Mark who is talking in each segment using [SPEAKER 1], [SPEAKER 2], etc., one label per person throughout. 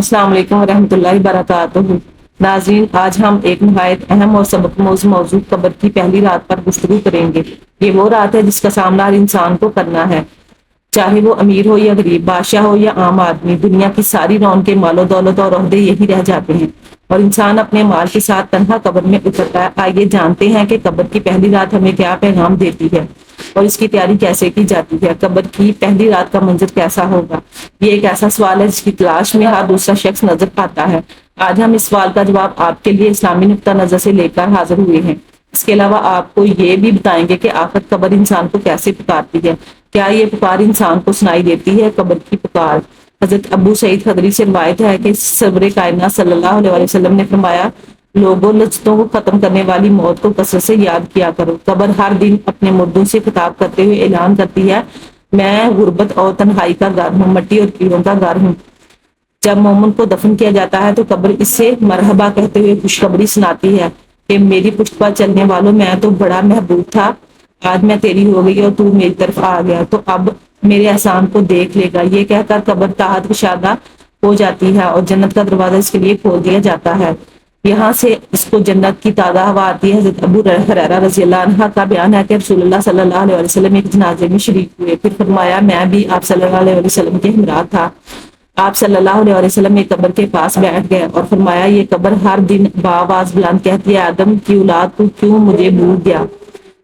[SPEAKER 1] السلام علیکم ورحمۃ اللہ وبرکاتہ۔ ناظرین، آج ہم ایک نہایت اہم اور سبق موضوع قبر کی پہلی رات پر گفتگو کریں گے۔ یہ وہ رات ہے جس کا سامنا ہر انسان کو کرنا ہے، چاہے وہ امیر ہو یا غریب، بادشاہ ہو یا عام آدمی۔ دنیا کی ساری رونقیں، مال و دولت اور عہدے یہی رہ جاتے ہیں اور انسان اپنے مال کے ساتھ تنہا قبر میں اترتا ہے۔ آئیے جانتے ہیں کہ قبر کی پہلی رات ہمیں کیا پیغام دیتی ہے اور اس کی تیاری کیسے کی جاتی ہے۔ قبر کی پہلی رات کا منظر کیسا ہوگا؟ یہ ایک ایسا سوال ہے جس کی تلاش میں ہر دوسرا شخص نظر آتا ہے۔ آج ہم اس سوال کا جواب آپ کے لیے اسلامی نقطہ نظر سے لے کر حاضر ہوئے ہیں۔ اس کے علاوہ آپ کو یہ بھی بتائیں گے کہ آخر قبر انسان کو کیسے پکارتی ہے، کیا یہ پکار انسان کو سنائی دیتی ہے؟ قبر کی پکار حضرت ابو سعید خدری سے روایت ہے کہ سرور کائنات صلی اللہ علیہ وسلم نے فرمایا، لوگوں لذتوں کو ختم کرنے والی موت کو کثرت سے یاد کیا کرو۔ قبر ہر دن اپنے مردوں سے خطاب کرتے ہوئے اعلان کرتی ہے، میں غربت اور تنہائی کا گھر ہوں، مٹی اور کیڑوں کا گھر ہوں۔ جب مومن کو دفن کیا جاتا ہے تو قبر اس سے مرحبا کہتے ہوئے خوشخبری سناتی ہے کہ میری پشت پر چلنے والوں، میں تو بڑا محبوب تھا، آج میں تیری ہو گئی اور تو میری طرف آ گیا، تو اب میرے احسان کو دیکھ لے گا۔ یہ کہہ کر قبر تحت کشادہ ہو جاتی ہے اور جنت کا دروازہ اس کے لیے کھول دیا جاتا ہے۔ یہاں سے اس کو جنت کی تازہ ہوا آتی ہے۔ حضرت ابو ہریرہ رضی اللہ عنہ کا بیان ہے کہ رسول اللہ صلی اللہ علیہ وسلم ایک جنازے میں شریک ہوئے، پھر فرمایا میں بھی آپ صلی اللہ علیہ وسلم کے ہمراہ تھا۔ آپ صلی اللہ علیہ وسلم ایک قبر کے پاس بیٹھ گئے اور فرمایا، یہ قبر ہر دن بآواز بلند کہتی ہے، آدم کی اولاد تو کیوں مجھے بھول گیا؟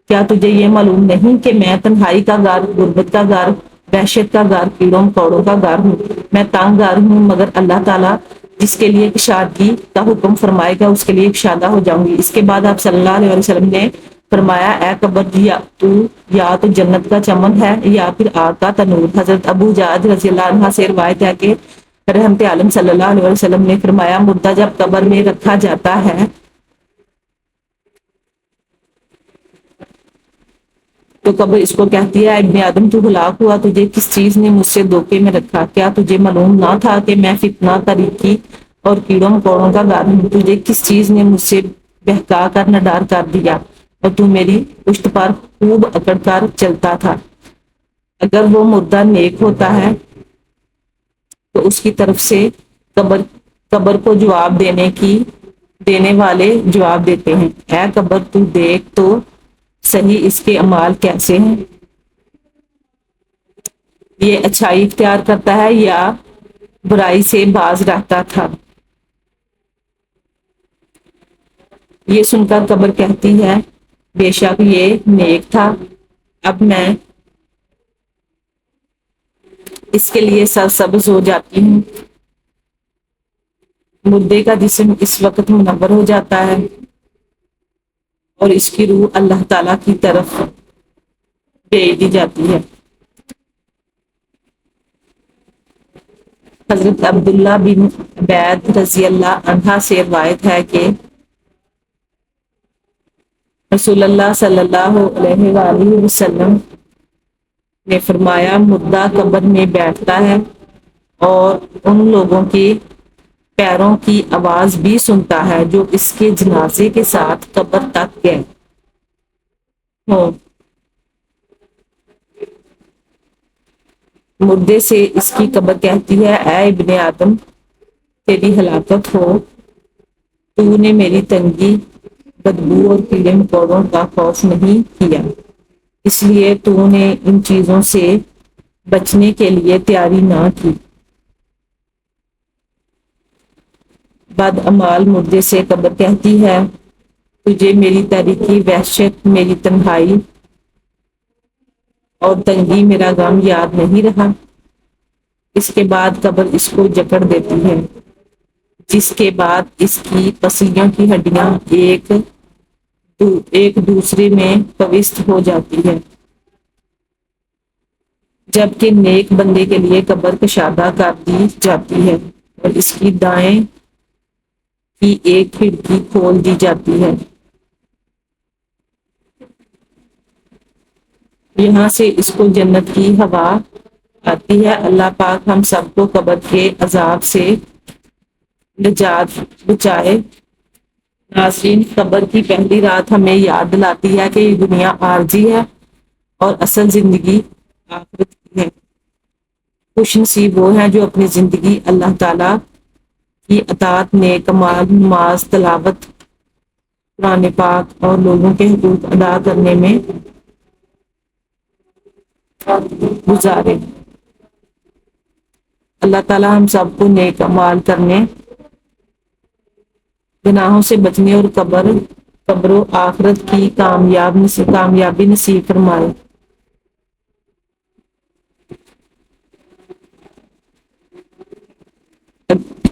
[SPEAKER 1] کیا تجھے یہ معلوم نہیں کہ میں تنہائی کا گھر، غربت کا گھر، وحشت کا گھر، کیڑوں مکوڑوں کا گھر ہوں؟ میں تنگ گھر ہوں، مگر اللہ تعالیٰ جس کے لیے کشادگی کا حکم فرمائے گا اس کے لیے کشادہ ہو جاؤں گی۔ اس کے بعد آپ صلی اللہ علیہ وسلم نے فرمایا، اے قبر، یا تو جنت کا چمن ہے یا پھر آگ کا تنور۔ حضرت ابو جعد رضی اللہ عنہ سے روایت ہے کہ رحمت عالم صلی اللہ علیہ وسلم نے فرمایا، مردہ جب قبر میں رکھا جاتا ہے تو قبر اس کو کہتی ہے، ابن آدم تو ہلاک ہوا، تجھے کس چیز نے مجھ سے دھوکے میں رکھا؟ کیا تجھے معلوم نہ تھا کہ میں فتنہ، تاریکی اور کیڑوں مکوڑوں کا گھر ہوں؟ تجھے کس چیز نے مجھ سے بہکا کر نڈار کر دیا اور تو میری پشت پر خوب اکڑ کر چلتا تھا؟ اگر وہ مردہ نیک ہوتا ہے تو اس کی طرف سے قبر کو جواب دینے والے جواب دیتے ہیں، اے قبر، تو دیکھ تو صحیح اس کے اعمال کیسے ہیں، یہ اچھائی اختیار کرتا ہے یا برائی سے باز رہتا تھا؟ یہ سن کر قبر کہتی ہے، بے شک یہ نیک تھا، اب میں اس کے لیے سرسبز ہو جاتی ہوں۔ مردے کا جسم اس وقت منور ہو جاتا ہے اور اس کی روح اللہ تعالیٰ کی طرف بھیج دی جاتی ہے۔ حضرت عبداللہ بن عبید رضی اللہ عنہ سے روایت ہے کہ رسول اللہ صلی اللہ علیہ وآلہ وسلم نے فرمایا، مردہ قبر میں بیٹھتا ہے اور ان لوگوں کے پیروں کی آواز بھی سنتا ہے جو اس کے جنازے کے ساتھ قبر تک گئے ہوں۔ مردے سے اس کی قبر کہتی ہے، اے ابن آدم، تیری ہلاکت ہو، تو نے میری تنگی، بدبو اور کیڑے مکوڑوں کا خوف نہیں کیا، اس لیے تو نے ان چیزوں سے بچنے کے لیے تیاری نہ کی۔ بد عمال مردے سے قبر کہتی ہے، تجھے میری تاریکی، وحشت، میری تنہائی اور تنگی، میرا غم یاد نہیں رہا؟ اس کے بعد قبر اس کو جکڑ دیتی ہے، جس کے بعد اس کی پسلیوں کی ہڈیاں ایک دوسرے میں پیوست ہو جاتی ہے، جبکہ نیک بندے کے لیے قبر کشادہ کر دی جاتی ہے اور اس کی دائیں کی ایک کھڑکی کھول دی جاتی ہے۔ یہاں سے اس کو جنت کی ہوا آتی ہے۔ اللہ پاک ہم سب کو قبر کے عذاب سے نجات بچائے۔ ناظرین، قبر کی پہلی رات ہمیں یاد دلاتی ہے کہ یہ دنیا عارضی ہے اور اصل زندگی آخرت کی ہے۔ خوش نصیب وہ ہیں جو اپنی زندگی اللہ تعالیٰ کی اطاعت، نیک اعمال، نماز، تلاوت قرآن پاک اور لوگوں کے حقوق ادا کرنے میں گزارے۔ اللہ تعالیٰ ہم سب کو نیک اعمال کرنے، گناہوں سے بچنے اور قبر و آخرت کی کامیابی نصیب فرمائے۔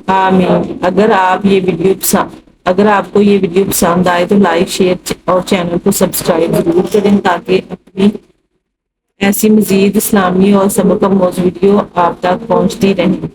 [SPEAKER 1] آمین۔ اگر آپ کو یہ ویڈیو پسند آئے تو لائک، شیئر اور چینل کو سبسکرائب ضرور کریں تاکہ اپنی ایسی مزید اسلامی اور سبق آموز ویڈیو آپ تک پہنچتی رہیں۔